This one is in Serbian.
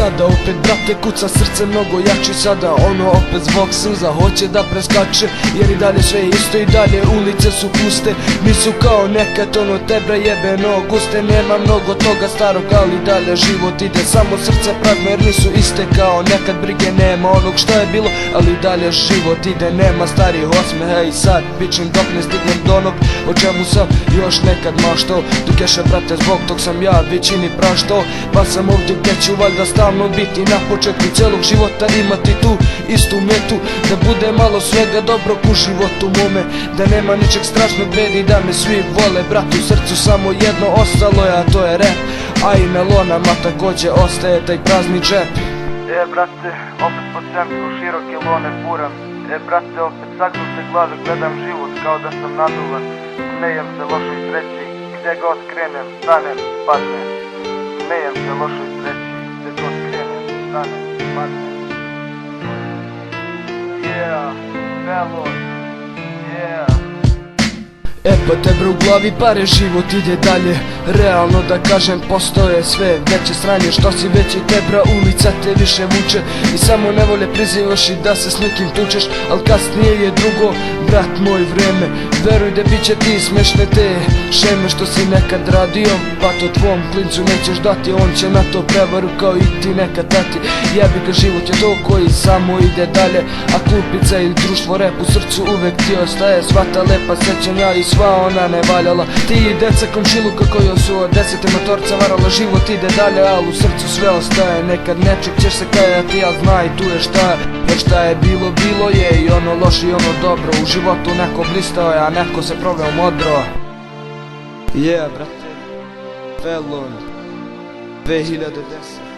sada opet brate kuca srce mnogo jače sada. Ono opet zbog suza hoće da preskače, jer i dalje sve isto, i dalje ulice su puste. Nisu kao nekad ono tebra jebeno guste. Nema mnogo toga starog, ali dalje život ide. Samo srce prazno jer nisu iste kao nekad. Brige nema onog što je bilo, ali dalje život ide. Nema starih osmeha i sad pičim dok ne stignem do onog o čemu sam još nekad maštao. Do keša brate zbog tog sam ja većini praštao, pa sam ovdje gdje ću valjda stalno biti. Na početku celog života imati tu istu metu, da bude malo svega dobrog u životu mome, da nema ničeg strašnog vredi, da me svi vole. Brat, u srcu samo jedno ostalo je, a to je rap, a i na lonama također ostaje taj prazni džep. Brate, opet po centru široke lone furam. Brate, opet sagnute glave gledam život kao da sam naduvan. Smejem se lošoj sreći, gdje god krenem, stanem, padnem. Smejem se lošoj sreći, gdje god krenem, stanem, padnem. Yeah, fellow, yeah. Pa tebra u glavi pare, život ide dalje. Realno da kažem postoje sve veće sranje, što si veći tebra, ulica te više vuče. I samo nevolje prizivaš i da se s nekim tučeš, al kasnije je drugo, brat moj, vreme. Veruj da bit će ti smešne te šeme što si nekad radio, pa to tvom klincu nećeš dati. On će na to prevaru kao i ti nekad dati. Jebi ga, život je to koji samo ide dalje, a klupica ili društvo rep u srcu uvek ti ostaje. Sva ta lepa sećanja i sva ona ne valjala. Ti i deca komšiluka koji su od 10 motorca varala. Život ide dalje, al u srcu sve ostaje. Nekad nečeg ćeš se kajati, al znaj tu je šta je. Jer šta je bilo, bilo je, i ono loše i ono dobro. U životu neko blistao je, a neko se proveo modro. Yeah, brate, Felon 2010.